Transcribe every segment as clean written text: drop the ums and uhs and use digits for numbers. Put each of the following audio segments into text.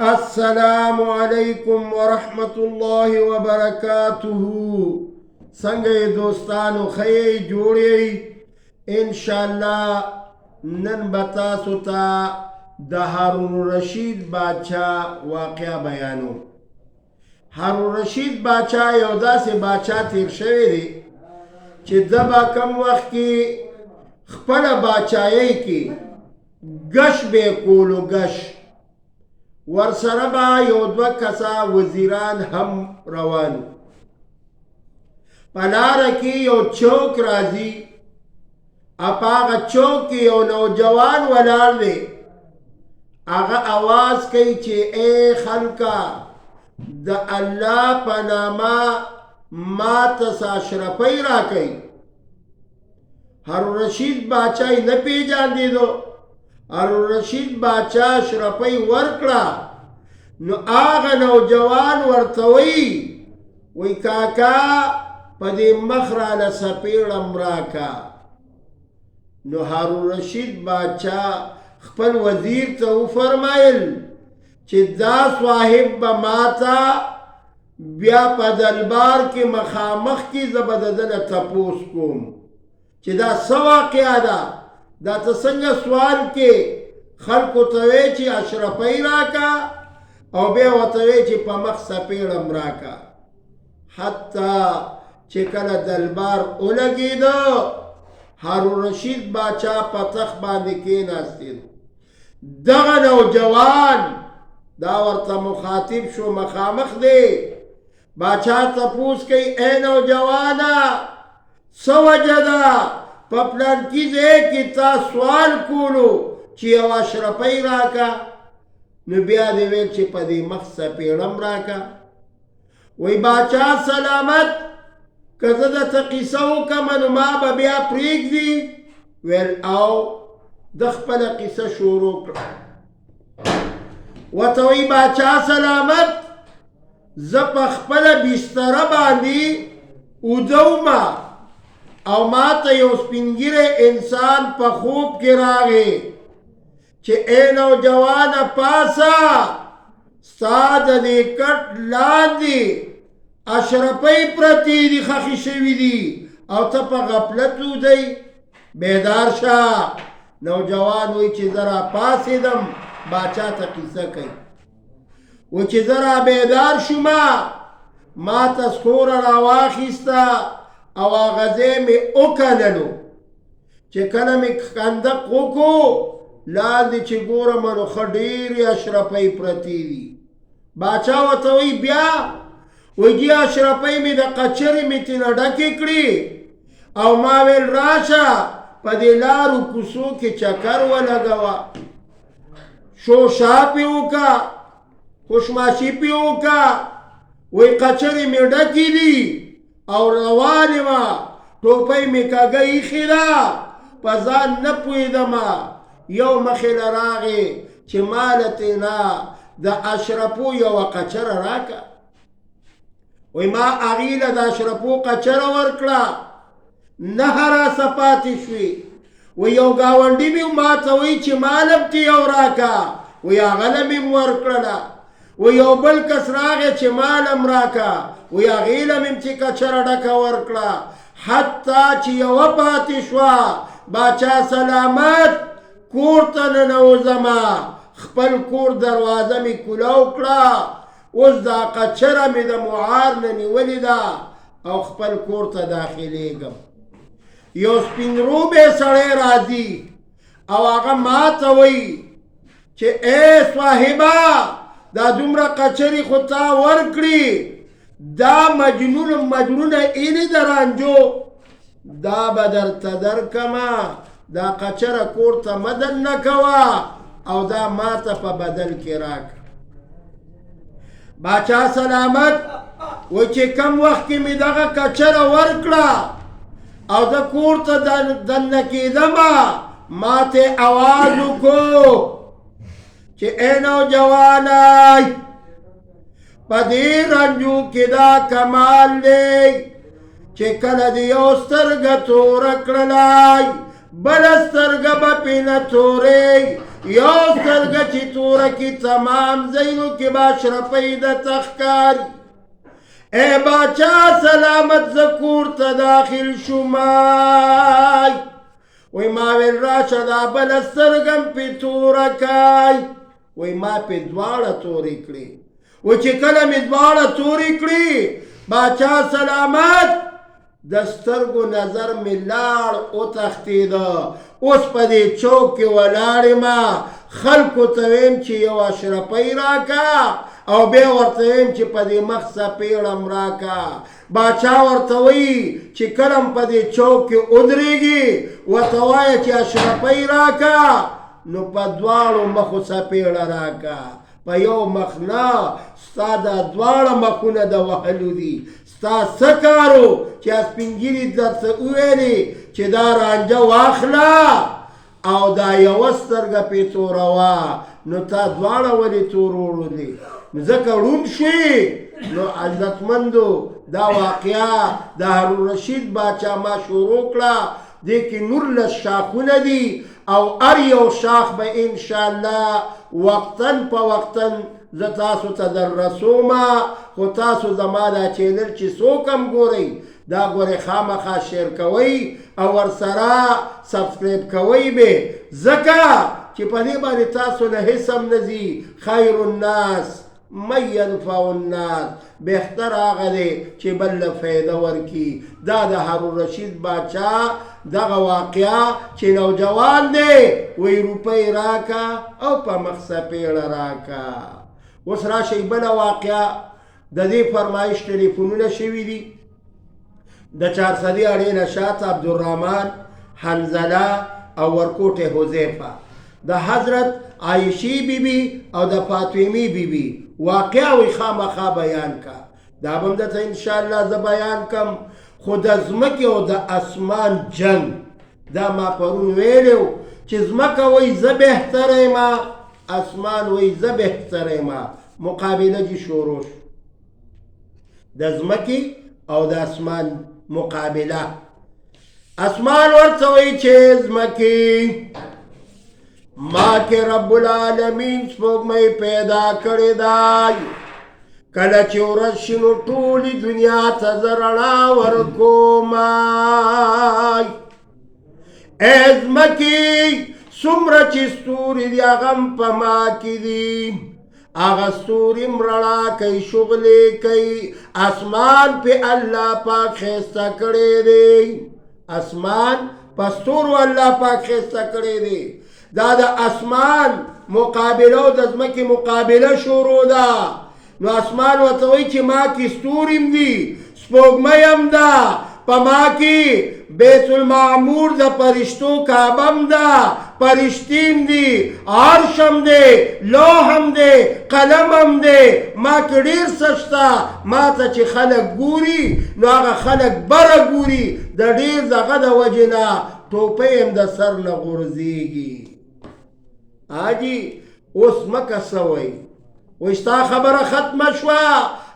السلام علیکم ورحمت اللہ وبرکاتہ. څنګه دوستانو خی جوړی انشاءاللہ نن به تاسو ته د هارون رشید بادشاه واقعه بیانو. هارون رشید بادشاه یو داسې بادشاه تیر شوی دی چې د به کم وخت کې خپله بادشاهۍ کې ګش به کولو ګش ورسره به یو دوه کسه وزیران هم روانو. په لاره کې یو چوک راځي، په هغه چوک کې یو نوجوان ولاړ دی. هغه آواز کوي چې ای خلکه د الله په نامه ما ته څه اشرفۍ راکوئ. هارون رشید بادشاه یې نه پیژاندېدو. هارون رشید بادشاه اشرفۍ ورکړه. نو هغه نوجوان ورته وی کاکا په دې مخ راله څپېړم راکه. نو هارون رشید بادشاه خپل وزیر ته وفرمایل چې دا صاحب به ماته بیا په دربار کې مخامخ کې زه به د ده نه تپوس کوم چې دا څه واقعه ده، دا ته څنګه سوال کې خلکو ته وی چې اشرفۍ راکه او بیا ورته وی چې په مخ څپېړم راکه. حتی چې کله دربار ولګېده هارون رشید بادشاه په تخت باندې کېناستېد. دغه نوجوان دا ورته مخاطب شو، مخامخ دی. بادشاه تپوس کوي ای نوجوانه څه وجه ده په پلانکي ځای کې تا سوال کولو چې یو اشرفۍ راکه. نو بیا دې ویل چې په دې مخ څپېړم راکه. وی بادشاه سلامت، که زه درته قیصه وکړم نو ما به بیا پرېږدي؟ ویل او. د خپله قیصه شروع کړه. ورته وی بادشاه سلامت، زه په خپله بستره باندې اوده ومه او ما ته یو سپینږیری انسان په خوب کې راغی چې ای نوجوانه پاسه، ستا د دې کټ لاندې اشرفۍ پرتې دي، خښې شوي دي او ته په غفلت ودی. بیدار شه. نوجوان وی چې زه راپاڅېدم، باچا ته قیصه کوي. و چې زه را بیدار شومه ما ته ستوره راواخیسته او هغه ځای مې وکنلو. چې کله مې خندق وکړو لاندې چې ګورم نو ښه ډېرې اشرفۍ پرتې دي. باچا ورته وی بیا؟ وی دې اشرفۍ مې د قچرې مې ترېنه ډکې کړي او ما ویل راشه په دې لارو کوڅو کې چکر ولګوه، شوشا پې وکړه، خوشماشي پې وکړه. وی قچرې مې ډکې دي او روانې وه، ټوپۍ مې کږه ایښې ده، په ځان نه پوهېدمه. یو مخې له راغې چې ما له ترېنه د اشرفو یوه قچره راکړه. وی ما هغې له د اشرفو قچره ورکړه، نه راسه پاتې شوې. وی یو ګاونډي مې ما ته وی چې مالم ته یو راکه، وی هغه له مې ورکړله. وی یو بل کس راغی چې مالم راکه، وی هغې له مې چې کچره ډکه ورکړه. حتی چې یوه پاتې شوه. باچا سلامت، کور ته ننوځمه، خپل کور دروازه مې کولاو کړه. اوس دا قچره مې د معار نه نیولې ده او خپل کور ته داخلېږم. یو سپین روبی سړی راځي او هغه ما ته وی چې ای صاحبه دا دومره قچرې خو تا ورکړي، دا مجنونه اینې د رانجو، دا به درته درکمه، دا قچره کور ته مه دننه کوه او دا ما ته په بدل کې راکړه. باچا سلامت و چې کم وخت کې مې دغه کچره ورکړه او د کور ته دننه کېدمه، ما ته اواز وکړو چې ای نوجوانی په دې رنجو کې دا کمال دی چې کله دې یو سترګه توره کړلی بله سترګه به پې نه تورې یو سترګه چې توره کی تمام زینو کې با شرپۍ د تخکاری اے باچا سلامت زکور تا داخل شمای وی ما ویل راشه دا بل سترګم پی توره کای وی ما پی دواړه تورې کړې و چې کله مې دواړه تورې کړې باچا سلامت د سترګو نظر مې لاړ وتښتېده اوس په دې چوک کې ولاړ ما خلکو ته ویم چې یو اشرپۍ راکا او بیا ورته ویم چې په دې مخ څپېړم راکا باچا ورته وایي چې کلم په دې چوک کې ودرېږي ورته وایه چې اشرپۍ راکا نو په دواړو مخو څپېړه راکا په یو مخ نه ستا دا دواړه مخونه د وهلو دي ستا څه کارو چې سپین ږیري درته وویلې چې دا رانجه واخله او دا یوه سترګه پې توروه نو تا دواړه ولې تور وړلې نو ځکه ړوند شوې نو عزتمندو دا واقعه د هارون باچا ما شروع کړه دې کې 19 شاخونه دي او هر یو شاخ به انشاءالله وقتاً په وقتاً زه تاسو ته در رسومه خو تاسو زما دا چینل چې څوک هم ګورئ دا ګورئ خامخا شیر کوئ او ورسره سبسکرایب کوئ به ځکه چې په دې باندې تاسو نه هېڅ هم نه ځي خیر الناس من ينفع الناس بهتر هغه دی چې بل له فایده ورکي دا د هارون رشید باچا دغه واقعه چې نوجوان دی وی روپۍ راکا او په مخ څپېړه راکا اوس راشئ بله واقعه د دې فرمایش ټلیفونونه شوي دي د چارسدي اړې نه شاته عبدالرحمن حنظله او ورکوټې حذیفه د حضرت عایشی بیبی او د فاطمی بیبی واقعه وی خامخا بیان کا دا به هم درته انشاءالله زه بیان کم خو د ځمکې او د اسمان جنگ دا ما پرون ویلو چې ځمکه وی زه بهتره یمه اسمان وی زه بهتره یمه مقابله جي شروع د ځمکې او د اسمان مقابله اسمان ورته وی چې ځمکې ما که رب العالمین سپوږمۍ پیدا کړې ده کله چې ورځ شي نو ټولې دنیا ته زه رڼا ورکوم ای ځمکې څومره چې ستوري دي هغه هم په ما کې دي هغه ستوري هم رڼا کوي شغلې کوي اسمان پې الله پاک ښایسته کړی دی اسمان په ستورو الله پاک ښایسته کړی دی دا د اسمان مقابله او د ځمکې مقابله شروع ده نو اسمان ورته وایي چې ما کې ستوري هم دي سپوږمۍ هم ده په ما کې بیت المعمور د فرشتو کعبه هم ده فرشتي هم دي عرش هم دی لوح هم دی قلم هم دی ما کې ډېر څه شته ما ته چې خلک ګوري نو هغه خلک بره ګوري د ډېر دغه د وجې نه ټوپۍ هم د سر نه غورځېږي حاجی اوس مکه څه وایي وایي ستا خبره ختمه شوه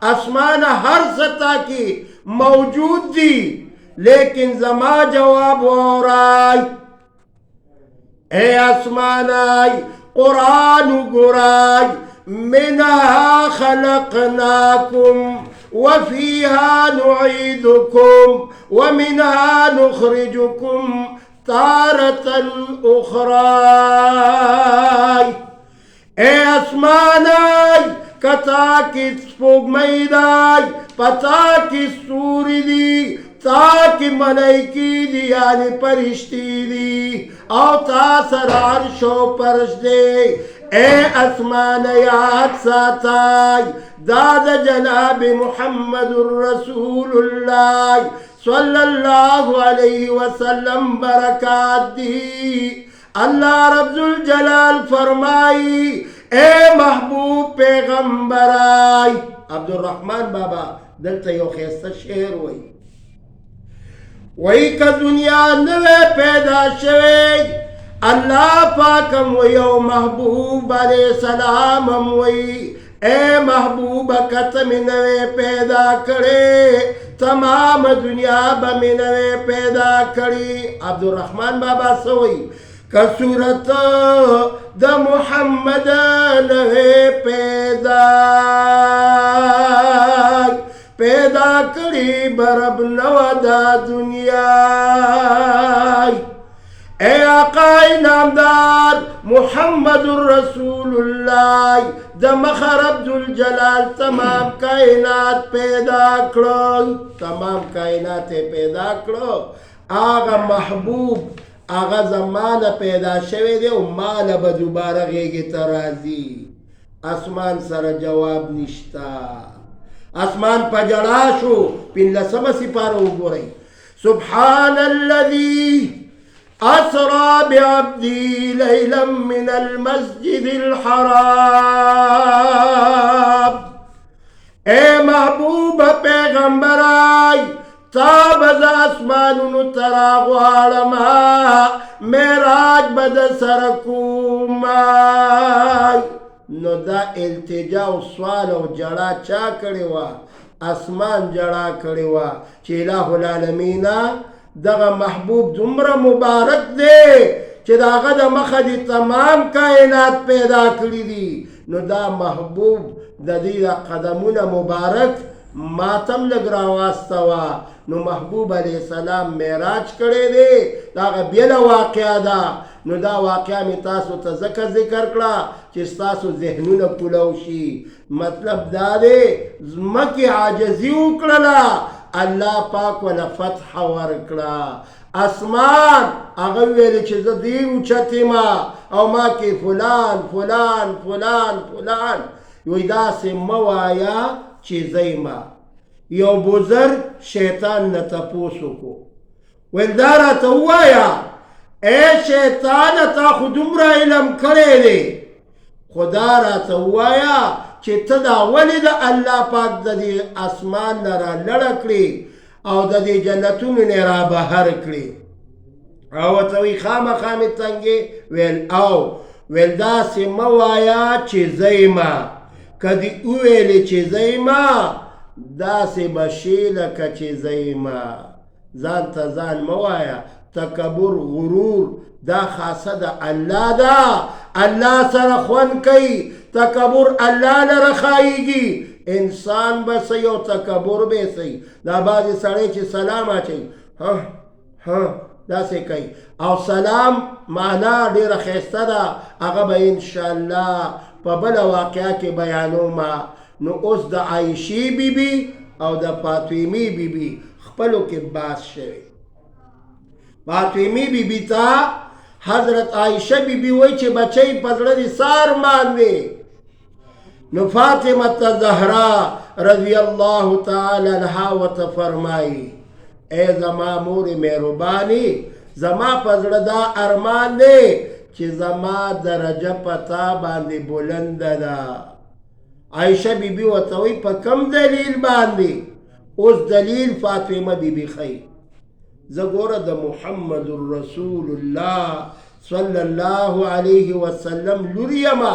اسمانه هر څه تا کې موجود دي لیکن زما جواب واورئ ای اسمانای قرآن وګورئ منها خلقناكم وفيها نعيدكم ومنها نخرجكم تارة أخرى اے اسمانای کتا کی سپوږمۍ دی پتا کی ستوري دي تا کی ملائکی دي یعنی فرشتي دي او تا سره عرش او فرش دی اے اسمان یاد ساتای دا د جناب محمد رسول الله صلی الله علیه وسلم برکات دی اللہ رب الجلال فرمائی اے محبوب پیغمبر آئی عبدالرحمن بابا دلتا یو خیستا شعر وی که دنیا نوے پیدا شوی اللہ پاکم وی او محبوب علیہ السلامم وی اے محبوب کتم نوے پیدا کرے تمام دنیا بم نوے پیدا کری عبدالرحمن بابا سوئی کصورت د محمد نه پیدا کری برب نو دا دنیا اے آقا نامدار محمد رسول اللہ د مخر عبدالجلال تمام کائنات پیدا کرو تمام کائنات پیدا کرو آغا محبوب آغا زمان پیدا شوه دے و مال با دوباره غیگی ترازی اسمان سر جواب نشتا اسمان پجڑا شو پن لسم سپارو گو رئی سبحان الذي أسرى بعبدي ليلا من المسجد الحرام اے محبوب پیغمبر آئی تا بز اسمانونو تراغوارما میراج بد سرکوم آئی نو دا التجا و سوال و جڑا چا کری وا اسمان جڑا کری وا چی الہ العالمین دغا محبوب دمرا مبارک دے چی داغا دا مخدی تمام کائنات پیدا کری دی نو دا محبوب دا دی دا قدمون مبارک ماتم لگ راواستوا نو محبوب علیہ السلام میراج کرے دے داغا بیلا واقعہ دا نو دا واقعہ میں تاسو تذکر ذکر کرا چیز تاسو ذہنون پلوشی مطلب دا دے زمکی عاجزی اکڑلا اللہ پاک والا فتح ورکڑا اسمان اغویلی چیز دیر اچھتی ما او ما کی فلان فلان فلان فلان یوی دا سے موایا چیزی ما یو بزرگ شیطان نتپوسو کو ویلدارا توایا اے شیطان تا خودم را علم کرے دے خدا را توایا چی تدا ولی دا اللہ پاک دا دی اسمان نرا لڑکلی او دا دی جنتون نرا بہر کلی او توی خام خامی تنگی ویل دا سی موایا چیزی ما کدی اویلی چیزی ما دا سی بشیل کا چیزی ما زان تا زان موایا تکبر غرور دا خاصه دا اللہ دا اللہ سر خون کئی تکبر اللہ لرخائیگی انسان بسی و تکبر بیسی دا بعضی سڑے چی سلام آچی ہاں دا سے کئی او سلام مانا دیر خیستا دا اغا انشاءاللہ پا بلا واقعہ کے بیانو ما نو اس دا عائشی بی بی او دا فاطمی بی بی خپلو کے باس شوی فاطمی بی بی تا حضرت عائشہ بی بی وی چه بچه پزردی سار مانده نو فاطمت زہرا رضی اللہ تعالی عنہ و تفرمائی اے زما مور مہربانی زما پزردا ارمان دے چه زما درجہ پتا باندے بلند دا عائشہ بی بی و توی پا کم دلیل باندے اس دلیل فاطمہ بی بی خی زگورا دا محمد رسول اللہ صلی اللہ علیہ وسلم لوریما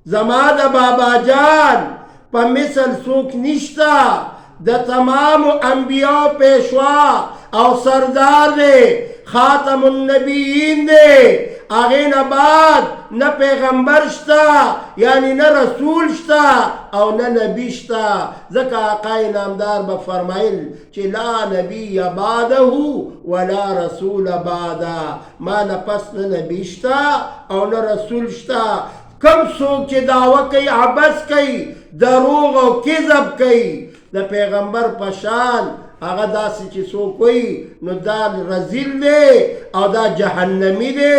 زما دا بابا جان پا مثل سوک نشتا دا تمام انبیاء پیشوا او سردار دے خاتم النبیین دے آغین بعد نہ پیغمبر شتا یعنی نہ رسول شتا او نہ نبی شتا ذکا آقای نامدار بفرمائل چی لا نبی بعدہو ولا رسول بعدا ما نہ پس نہ نبی شتا او نہ رسول شتا کم سوک چی دعوی کئی عبس کئی دروغ و کذب کئی دا پیغمبر پشان آغا دا سی چی سو کوئی نو دا رزیل دے او دا جہنمی دے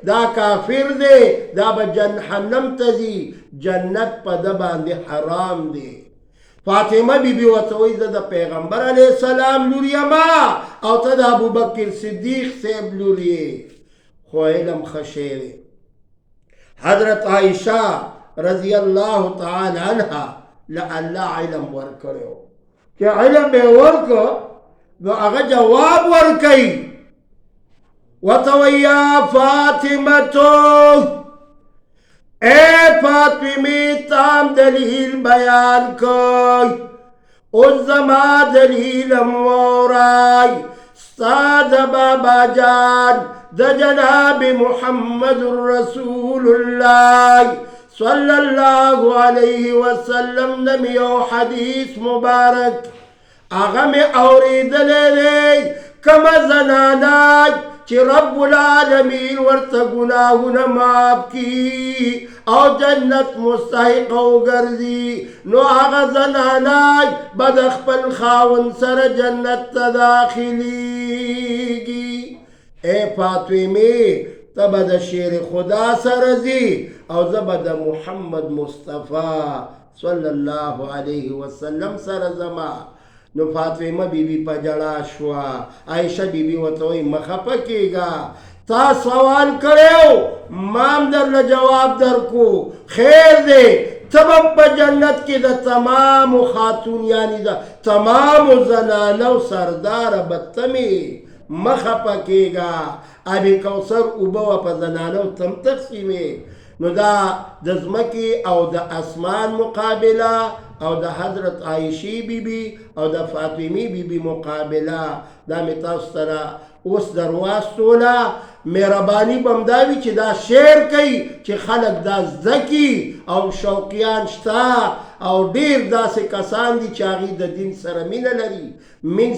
دا کافر دے دا با جہنم تزی جنت پا دا باندے حرام دے فاطمہ بی بی وطوئی دا پیغمبر علیہ السلام لوریہ ما او تا دا ابو بکر صدیق سیب لوریے خو علم خشیر حضرت عائشہ رضی اللہ تعالی عنہ لاللہ علم ورکڑے ہو کہ علم بے ورکو نو اگا جواب ورکی وطویا فاطمتو اے فاطمی تام دلیل بیان کوئی اس زمان دلیل مورائی ساد بابا جان د جناب محمد رسول الله صلی الله علیه وسلم نم یو حدیث مبارک آغا میں اوریدلے دی کما زناناج چی رب العالمین ورطا گناہونا معاف کی او جنت مستحق او گرزی نو آغا زناناج بدخ پل خاون سر جنت تداخلی گی اے فاطمی تب د شیر خدا سرزی او زب د محمد مصطفیٰ صلی اللہ علیہ وسلم سرزما نو فاطمہ بی بی پا جڑا شوا عائشہ بی بی وطوئی مخفا کی گا تا سوال کریو مام در لجواب در کو خیر دے تمام پا جنت کی دا تمام خاتون یعنی دا تمام زنانو سردار بدتمی مخفا کی گا ابی کوثر اوبا پا زنانو تم تقسیمی نو دا دزمکی او دا اسمان مقابلہ او دا حضرت عائشی بی بی او دا فاطمی بی بی مقابلہ دا متاسترا اس درواستولا مہربانی بمداوی چی دا شیر کئی چی خلق دا زکی او شوقیان شتا او دیر دا سے کسان دی چاگی دا دین سر مین لری مین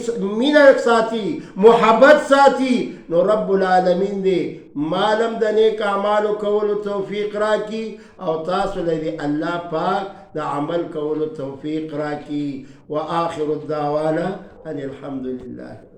ساتی محبت ساتی نو رب العالمین دے مالم دا نیک اعمالو کولو توفیق را کی او تاسو لدی اللہ پاک دا عمل کولو توفیق را کی و آخر الدعوانا ان الحمدللہ